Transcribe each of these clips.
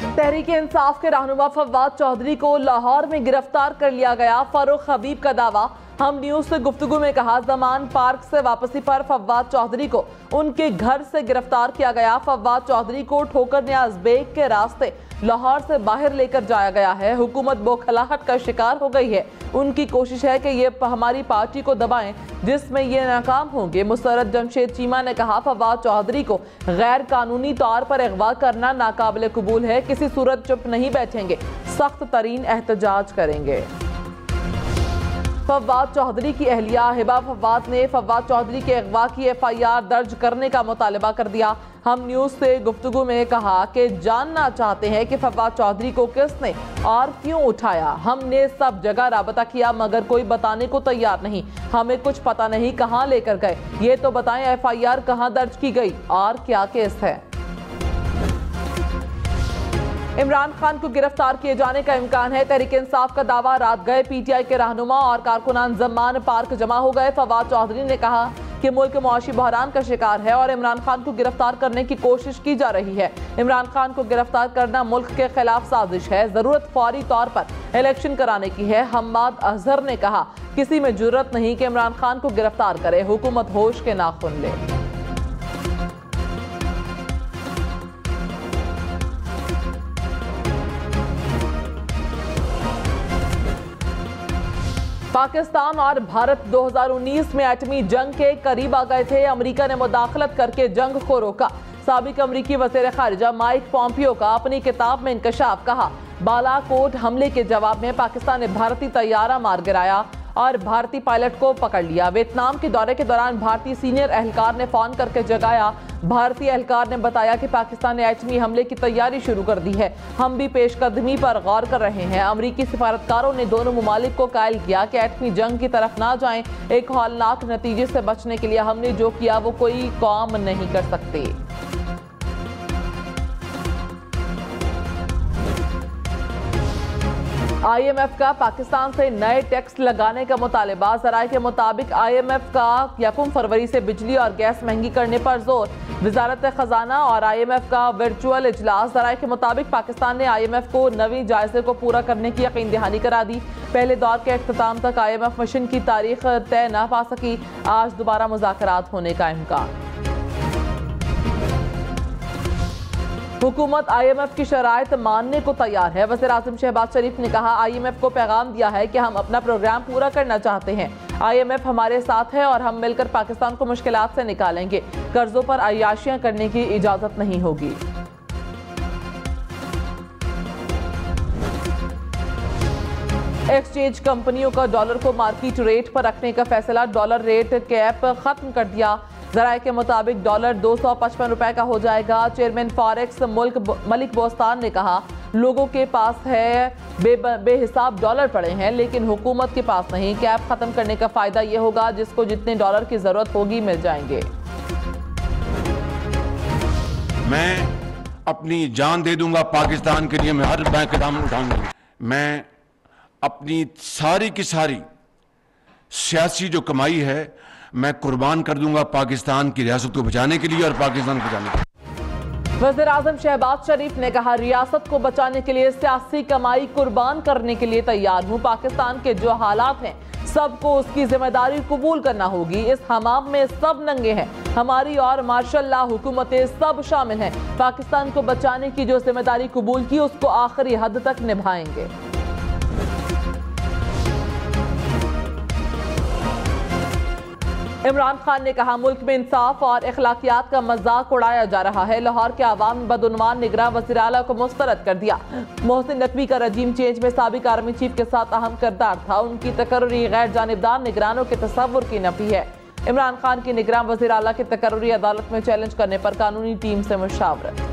तहरीके इंसाफ के रहनुमा फवाद चौधरी को लाहौर में गिरफ्तार कर लिया गया। फारूक हबीब का दावा। हम न्यूज से गुफ्तगू में कहा, जमान पार्क से वापसी पर फवाद चौधरी को उनके घर से गिरफ्तार किया गया। फवाद चौधरी को ठोकर न्याज बेग के रास्ते लाहौर से बाहर लेकर जाया गया है। हुकूमत बौखलाहट का शिकार हो गई है। उनकी कोशिश है कि ये हमारी पार्टी को दबाएं, जिसमें ये नाकाम होंगे। मुसर्रत जमशेद चीमा ने कहा, फवाद चौधरी को गैर कानूनी तौर पर अगवा करना नाकाबिल कबूल है। किसी सूरत चुप नहीं बैठेंगे, सख्त तरीन एहतजाज करेंगे। फवाद चौधरी की अहलिया हिबा फवाद ने फवाद चौधरी के अगवा की FIR दर्ज करने का मुतालबा कर दिया। हम न्यूज से गुफ्तगू में कहा कि जानना चाहते हैं कि फवाद चौधरी को किसने और क्यों उठाया। हमने सब जगह राबता किया मगर कोई बताने को तैयार नहीं। हमें कुछ पता नहीं कहां लेकर गए। ये तो बताएं FIR कहां दर्ज की गई और क्या केस है। इमरान खान को गिरफ्तार किए जाने का इम्कान है। तहरीक इंसाफ का दावा, रात गए PTI के रहनुमा और कारकुनान जमान पार्क जमा हो गए। फवाद चौधरी ने कहा कि मुल्क मुआशी बहरान का शिकार है और इमरान खान को गिरफ्तार करने की कोशिश की जा रही है। इमरान खान को गिरफ्तार करना मुल्क के खिलाफ साजिश है। जरूरत फौरी तौर पर इलेक्शन कराने की है। हम्माद अजहर ने कहा, किसी में जुर्रत नहीं कि इमरान खान को गिरफ्तार करे। हुकूमत होश के नाखून ले। पाकिस्तान और भारत 2019 में एटमी जंग के करीब आ गए थे। अमेरिका ने मुदाखलत करके जंग को रोका। साबिक अमरीकी वज़ीर ख़ारिजा माइक पॉम्पियो का अपनी किताब में इंकशाफ। कहा, बालाकोट हमले के जवाब में पाकिस्तान ने भारतीय तैयारा मार गिराया और भारतीय पायलट को पकड़ लिया। वियतनाम के दौरे के दौरान भारतीय सीनियर एहलकार ने फोन करके जगाया। भारतीय एहलकार ने बताया कि पाकिस्तान ने एटमी हमले की तैयारी शुरू कर दी है। हम भी पेशकदमी पर गौर कर रहे हैं। अमरीकी सिफारतकारों ने दोनों मुमालिक को कायल किया कि एटमी जंग की तरफ ना जाएं। एक हौलनाक नतीजे से बचने के लिए हमने जो किया वो कोई कौम नहीं कर सकती। IMF का पाकिस्तान से नए टैक्स लगाने का मुतालिबा। ज़राए के मुताबिक IMF का 1 फरवरी से बिजली और गैस महंगी करने पर जोर। वजारत खजाना और IMF का वर्चुअल इजलास। ज़राए के मुताबिक पाकिस्तान ने IMF को नवी जायजे को पूरा करने की यकीन दहानी करा दी। पहले दौर के अख्ताम तक IMF मिशन की तारीख तय न पा सकी। आज दोबारा मुज़ाकरात होने का इम्कान। हुकूमत IMF की शराइत मानने को तैयार है। वज़ीर आज़म शहबाज शरीफ ने कहा, IMF को पैगाम दिया है कि हम अपना प्रोग्राम पूरा करना चाहते हैं। IMF हमारे साथ है और हम मिलकर पाकिस्तान को मुश्किलात से निकालेंगे। कर्जों पर अय्याशियां करने की इजाजत नहीं होगी। एक्सचेंज कंपनियों का डॉलर को मार्केट रेट पर रखने का फैसला। डॉलर रेट कैप खत्म कर दिया। ज़राए के मुताबिक डॉलर 255 रुपए का हो जाएगा। चेयरमैन फॉरेक्स मलिक बोस्तान ने कहा, लोगों के पास है बेहिसाब डॉलर पड़े हैं लेकिन हुकूमत के पास नहीं। कैप खत्म करने का फायदा यह होगा जिसको जितने डॉलर की जरूरत होगी मिल जाएंगे। मैं अपनी जान दे दूंगा पाकिस्तान के लिए। मैं हर बैंक कदम उठाऊंगा। मैं अपनी सारी की सारी सियासी जो कमाई है मैं कुर्बान कर दूंगा पाकिस्तान की रियासत को बचाने के लिए और पाकिस्तान को बचाने के लिए। वज़ीर आज़म शहबाज शरीफ ने कहा, रियासत को बचाने के लिए सियासी कमाई कुर्बान करने के लिए तैयार हूं। पाकिस्तान के जो हालात हैं सबको उसकी जिम्मेदारी कबूल करना होगी। इस हमाम में सब नंगे हैं। हमारी और माशाअल्लाह हुकूमतें सब शामिल हैं। पाकिस्तान को बचाने की जो जिम्मेदारी कबूल की उसको आखिरी हद तक निभाएंगे। इमरान खान ने कहा, मुल्क में इंसाफ और अखलाकियात का मजाक उड़ाया जा रहा है। लाहौर के आवाम ने बदउनवान निगरां वज़ीर आला को मुस्तरद कर दिया। मोहसिन नकवी का रजीम चेंज में साबिक आर्मी चीफ के साथ अहम किरदार था। उनकी तकर्री गैर जानिबदार निगरानों के तसव्वुर की नफी है। इमरान खान की निगरान वज़ीर आला की तकर्री अदालत में चैलेंज करने पर कानूनी टीम से मुशावरत।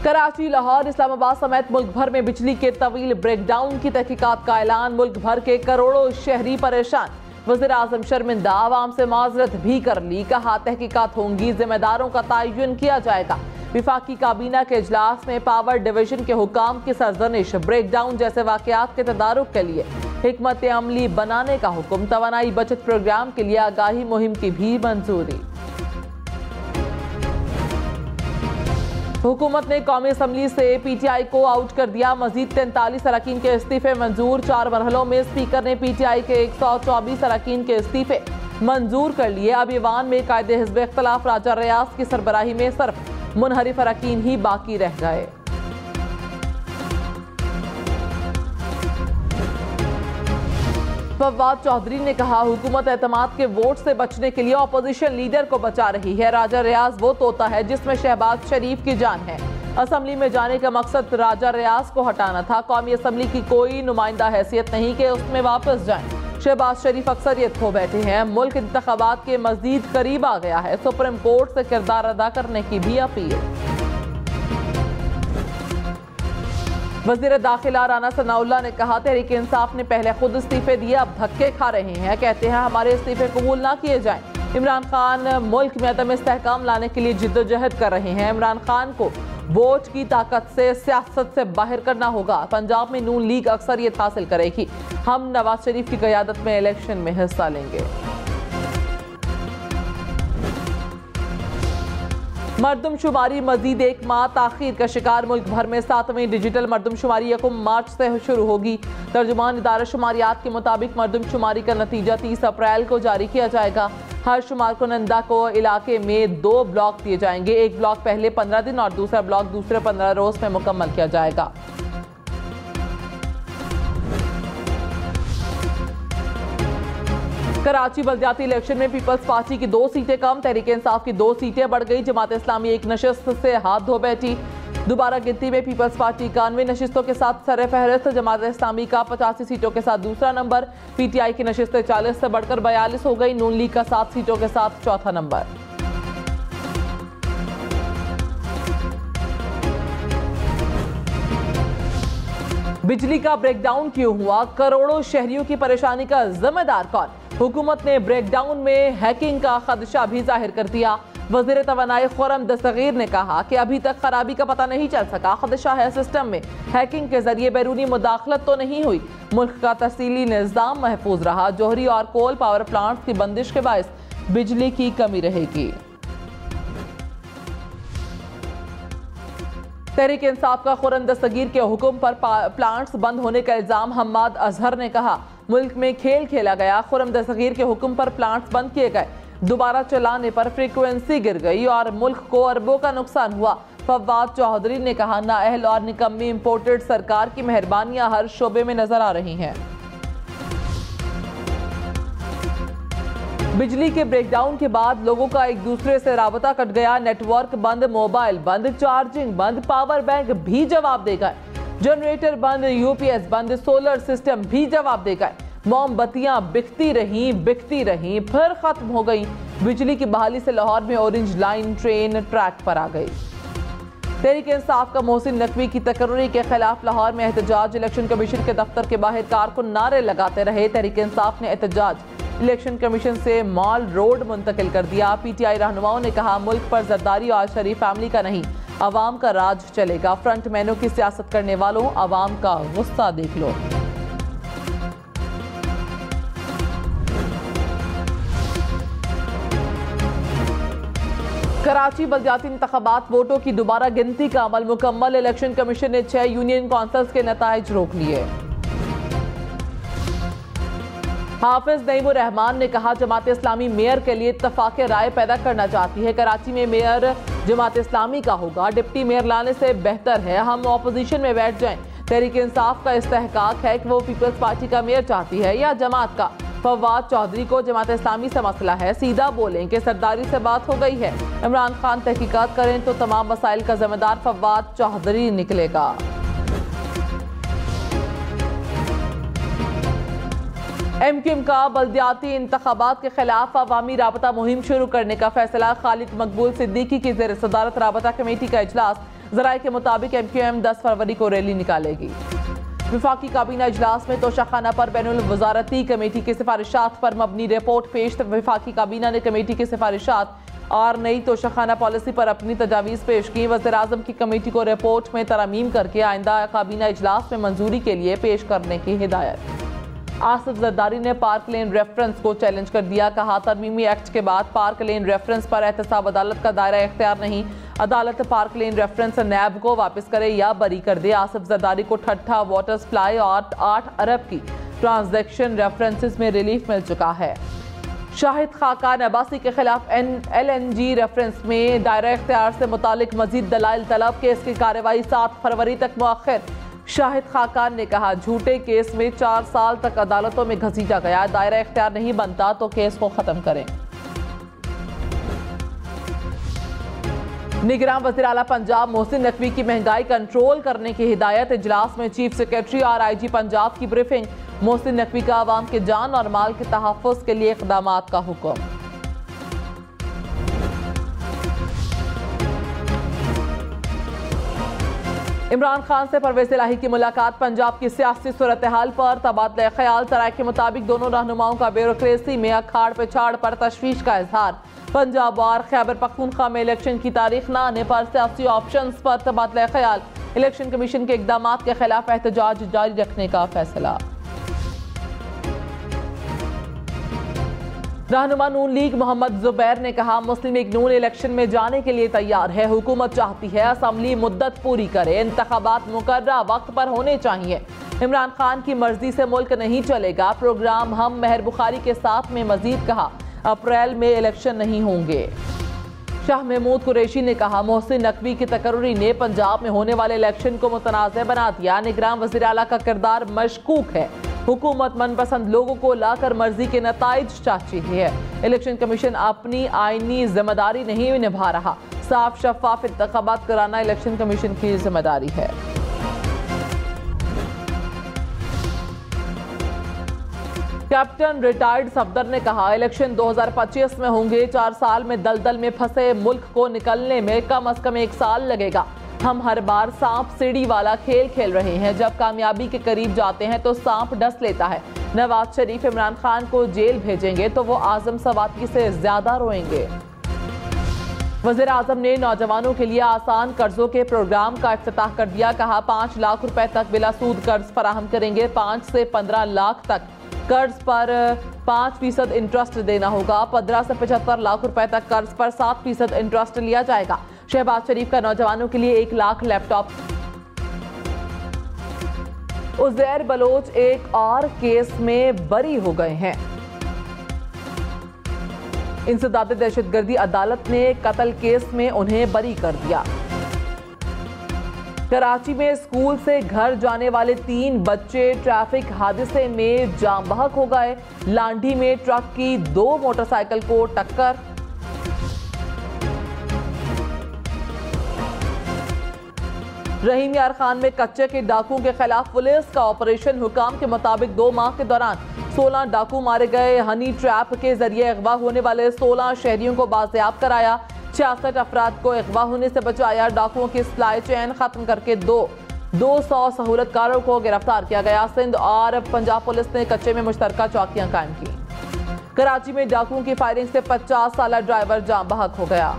कराची, लाहौर, इस्लामाबाद समेत मुल्क भर में बिजली के तवील ब्रेकडाउन की तहकीकात का ऐलान। मुल्क भर के करोड़ों शहरी परेशान। वज़ीर आज़म शर्मिंदा, आवाम से माजरत भी कर ली। कहा, तहकीकात होंगी, जिम्मेदारों का तयन किया जाएगा। विफाकी काबीना के इजलास में पावर डिवीजन के हुकाम की सरजनिश। ब्रेकडाउन जैसे वाकयात के तदारुक के लिए हिकमत अमली बनाने का हुक्म। तवानाई बचत प्रोग्राम के लिए आगाही मुहिम की भी मंजूरी। हुकूमत ने कौमी असम्बली से पीटीआई को आउट कर दिया। मजीद 43 अरकान के इस्तीफे मंजूर। 4 मरहलों में स्पीकर ने पीटीआई के 124 अरकान के इस्तीफे मंजूर कर लिए। अब ईवान में कायदे हिज़्ब इख्तिलाफ राजा रियाज की सरबराही में सिर्फ मुनहरिफ अरकान ही बाकी रह गए। फवाद चौधरी ने कहा, हुकूमत एतमाद के वोट से बचने के लिए अपोजिशन लीडर को बचा रही है। राजा रियाज वो तोता है जिसमें शहबाज शरीफ की जान है। असम्बली में जाने का मकसद राजा रियाज को हटाना था। कौमी असम्बली की कोई नुमाइंदा हैसियत नहीं कि उसमें वापस जाएं। शहबाज शरीफ अक्सरियत खो बैठे हैं। मुल्क इंतखाबात के मजीद करीब आ गया है। सुप्रीम कोर्ट से किरदार अदा करने की भी अपील। वज़ीर दाखिला राना सनाउल्लाह ने कहा, तहरीक इंसाफ ने पहले खुद इस्तीफे दिए, अब धक्के खा रहे हैं। कहते हैं हमारे इस्तीफे कबूल ना किए जाएं। इमरान खान मुल्क में अदम इस्तेहकाम लाने के लिए जिद्दोजहद कर रहे हैं। इमरान खान को वोट की ताकत से सियासत से बाहर करना होगा। पंजाब में नून लीग अक्सरियत हासिल करेगी। हम नवाज शरीफ की क़यादत में इलेक्शन में हिस्सा लेंगे। मरदमशुमारी मजीद 1 माह ताखीर का शिकार। मुल्क भर में 7वीं डिजिटल मरदमशुमारी 1 मार्च से शुरू होगी। तर्जुमान इदारा शुमारियात के मुताबिक मरदमशुमारी का नतीजा 30 अप्रैल को जारी किया जाएगा। हर शुमार कुनंदा को इलाके में 2 ब्लॉक दिए जाएंगे। एक ब्लॉक पहले 15 दिन और दूसरा ब्लॉक दूसरे 15 रोज में मुकम्मल किया जाएगा। कराची बल्दियाती इलेक्शन में पीपल्स पार्टी की 2 सीटें कम, तहरीक इंसाफ की 2 सीटें बढ़ गई। जमात इस्लामी 1 नशिस्त से हाथ धो बैठी। दोबारा गिनती में पीपल्स पार्टी 91 नशिस्तों के साथ सर फहरिस्त। जमात इस्लामी का 85 सीटों के साथ दूसरा नंबर। पीटीआई की नशिस्तें 40 से बढ़कर 42 हो गई। नून लीग का 7 सीटों के साथ चौथा नंबर। बिजली का ब्रेकडाउन क्यों हुआ? करोड़ों शहरियों की परेशानी का जिम्मेदार कौन? हुकूमत ने ब्रेकडाउन में हैकिंग का खदशा भी जाहिर कर दिया। वज़ीर तवानाई खुर्रम दस्तगीर ने कहा कि अभी तक खराबी का पता नहीं चल सका। खदशा है सिस्टम में हैकिंग के जरिए बैरूनी मुदाखलत तो नहीं हुई। मुल्क का तहसीली निज़ाम महफूज रहा। जोहरी और कोल पावर प्लांट्स की बंदिश के बायस बिजली की कमी रहेगी। तहरीक इंसाफ का खुर्रम दस्तगीर के हुक्म पर प्लांट्स बंद होने का इल्जाम। हम्माद अजहर ने कहा, मुल्क में खेल खेला गया। खुर्रम दस्तगीर के हुक्म पर प्लांट्स बंद किए गए। दोबारा चलाने पर फ्रीक्वेंसी गिर गई और मुल्क को अरबों का नुकसान हुआ। फवाद चौधरी ने कहा, नाअहल और निकम्मी इंपोर्टेड सरकार की मेहरबानियां हर शोबे में नजर आ रही हैं। बिजली के ब्रेकडाउन के बाद लोगों का एक दूसरे से राबता कट गया। नेटवर्क बंद, मोबाइल बंद, चार्जिंग बंद, पावर बैंक भी जवाब दे गए। जनरेटर बंद, यूपीएस बंद, सोलर सिस्टम भी जवाब दे गए। मोमबत्तियां बिकती रहीं, फिर खत्म हो गई। बिजली की बहाली से लाहौर में ऑरेंज लाइन ट्रेन ट्रैक पर आ गई। तहरीक इंसाफ का मोहसिन नकवी की तकर्री के खिलाफ लाहौर में एहतजाज। इलेक्शन कमीशन के दफ्तर के बाहर कारकुन नारे लगाते रहे। तहरीक इंसाफ ने एहतजाज इलेक्शन कमीशन से मॉल रोड मुंतकिल कर दिया। पीटीआई रहनुमाओं ने कहा, मुल्क पर जरदारी और शरीफ फैमिली का नहीं, अवाम का राज चलेगा। फ्रंट मैनों की सियासत करने वालों, अवाम का गुस्सा देख लो। कराची बल्दियाती इंतखाबात वोटों की दोबारा गिनती का अमल मुकम्मल। इलेक्शन कमीशन ने 6 यूनियन काउंसिल्स के नताइज रोक लिए। हाफिज नईमुर रहमान ने कहा, जमात इस्लामी मेयर के लिए इत्तफाक राय पैदा करना चाहती है। कराची में मेयर जमात इस्लामी का होगा। डिप्टी मेयर लाने से बेहतर है हम ऑपोजिशन में बैठ जाएं। तहरीक इंसाफ का इस्तेहकाक है कि वो पीपल्स पार्टी का मेयर चाहती है या जमात का। फवाद चौधरी को जमात इस्लामी से मसला है, सीधा बोलें कि सरदारी से बात हो गई है। इमरान खान तहकीकात करें तो तमाम मसाइल का जिम्मेदार फवाद चौधरी निकलेगा। एमक्यूएम का बल्दियाती इंतखाबात के खिलाफ अवामी राबता मुहिम शुरू करने का फैसला। खालिद मकबूल सिद्दीकी की ज़ेर सदारत राबता कमेटी का इजलास। ज़राए के मुताबिक एमक्यूएम 10 फरवरी को रैली निकालेगी। विफाकी काबीना इजलास में तोशाखाना पर बैनुल वजारती कमेटी की सिफारिशात पर मबनी रिपोर्ट पेश। विफाकी काबीना ने कमेटी की सिफारिशात और नई तोशाखाना पॉलिसी पर अपनी तजावीज़ पेश की। वज़ीर आज़म की कमेटी को रिपोर्ट में तरमीम करके आइंदा काबीना इजलास में मंजूरी के लिए पेश करने की हिदायत। आसिफ जरदारी ने पार्क लेन रेफरेंस को चैलेंज कर दिया। कहा, तरमीमी एक्ट के बाद पार्क लेन रेफरेंस पर एहतसाब अदालत का दायरा इख्तियार नहीं। अदालत पार्क लेन रेफरेंस नैब को वापस करे या बरी कर दे। आसिफ जरदारी को ठट्ठा वाटर सप्लाई और 8 अरब की ट्रांजैक्शन रेफरेंसेस में रिलीफ मिल चुका है। शाहिद खाकान अब्बासी के खिलाफ LNG रेफरेंस में दायरा इख्तियार से मुतालिक मजीद दलाइल तलब। केस की कार्रवाई 7 फरवरी तक मुअख्खर। शाहिद खाकान ने कहा, झूठे केस में 4 साल तक अदालतों में घसीटा गया। दायरा इख्तियार नहीं बनता तो केस को खत्म करें। निगरान वज़ीर आला पंजाब मोहसिन नकवी की महंगाई कंट्रोल करने की हिदायत। इजलास में चीफ सेक्रेटरी और IG पंजाब की ब्रीफिंग। मोहसिन नकवी का आवाम के जान और माल के तहफ़्फ़ुज़ के लिए इक़दामात का हुक्म। इमरान खान से परवेज़ इलाही की मुलाकात। पंजाब की सियासी सूरत हाल पर तबादला ख्याल। तराई के मुताबिक दोनों रहनुमाओं का ब्यूरोक्रेसी में अखाड़ पिछाड़ पर तशवीश का इजहार। पंजाब और खैबर पख्तूनख्वा में इलेक्शन की तारीख न आने पर सियासी ऑप्शंस पर तबादला ख्याल। इलेक्शन कमीशन के इक़दामात के खिलाफ एहतजाज जारी रखने का फैसला। रहनुमा नून लीग मोहम्मद जुबैर ने कहा, मुस्लिम लीग नून इलेक्शन में जाने के लिए तैयार है। हुकूमत चाहती है असम्बली मुद्दत पूरी करे। इंतखाबात मुकर्ररा वक्त पर होने चाहिए। इमरान खान की मर्जी से मुल्क नहीं चलेगा। प्रोग्राम हम मेहर बुखारी के साथ में मजीद कहा, अप्रैल में इलेक्शन नहीं होंगे। शाह महमूद कुरैशी ने कहा, मोहसिन नकवी की तकर्री ने पंजाब में होने वाले इलेक्शन को मुतनाज़ बना दिया। निगरान वज़ीर आला का किरदार मशकूक है। हुकूमत मनपसंद लोगों को लाकर मर्जी के नताइज चाहती है। इलेक्शन कमीशन अपनी आईनी जिम्मेदारी नहीं निभा रहा। साफ शफाफ इंतखाबात कराना इलेक्शन कमीशन की जिम्मेदारी है। कैप्टन रिटायर्ड सफदर ने कहा, इलेक्शन 2025 में होंगे। 4 साल में दलदल में फंसे मुल्क को निकलने में कम से कम 1 साल लगेगा। हम हर बार सांप सीढ़ी वाला खेल खेल रहे हैं। जब कामयाबी के करीब जाते हैं तो सांप डस लेता है। नवाज शरीफ इमरान खान को जेल भेजेंगे तो वो आजम सवाती से ज्यादा रोएंगे। वज़ीर आज़म ने नौजवानों के लिए आसान कर्जों के प्रोग्राम का इफ्तिताह कर दिया। कहा, 5 लाख रुपए तक बिला सूद कर्ज फराहम करेंगे। 5 से 15 लाख तक कर्ज पर 5% इंटरेस्ट देना होगा। 15 से 75 लाख रुपए तक कर्ज पर 7% इंटरेस्ट लिया जाएगा। शहबाज शरीफ का नौजवानों के लिए 1 लाख लैपटॉप। उज़ैर बलोच एक और केस में बरी हो गए हैं। इंसदाद दहशतगर्दी अदालत ने कत्ल केस में उन्हें बरी कर दिया। कराची में स्कूल से घर जाने वाले 3 बच्चे ट्रैफिक हादसे में जाम बहक हो गए। लांडी में ट्रक की 2 मोटरसाइकिल को टक्कर। रहीम यार खान में कच्चे के डाकुओं के खिलाफ पुलिस का ऑपरेशन। हुकाम के मुताबिक 2 माह के दौरान 16 डाकू मारे गए। हनी ट्रैप के जरिए अगवा होने वाले 16 शहरियों को बाजियाब कराया। 66 अफराद को अगवा होने से बचाया। डाकुओं की सप्लाई चेन खत्म करके 200 सहूलतकारों को गिरफ्तार किया गया। सिंध और पंजाब पुलिस ने कच्चे में मुश्तरका चौकियां कायम की। कराची में डाकुओं की फायरिंग से 50 साला ड्राइवर जाम बहक हो गया।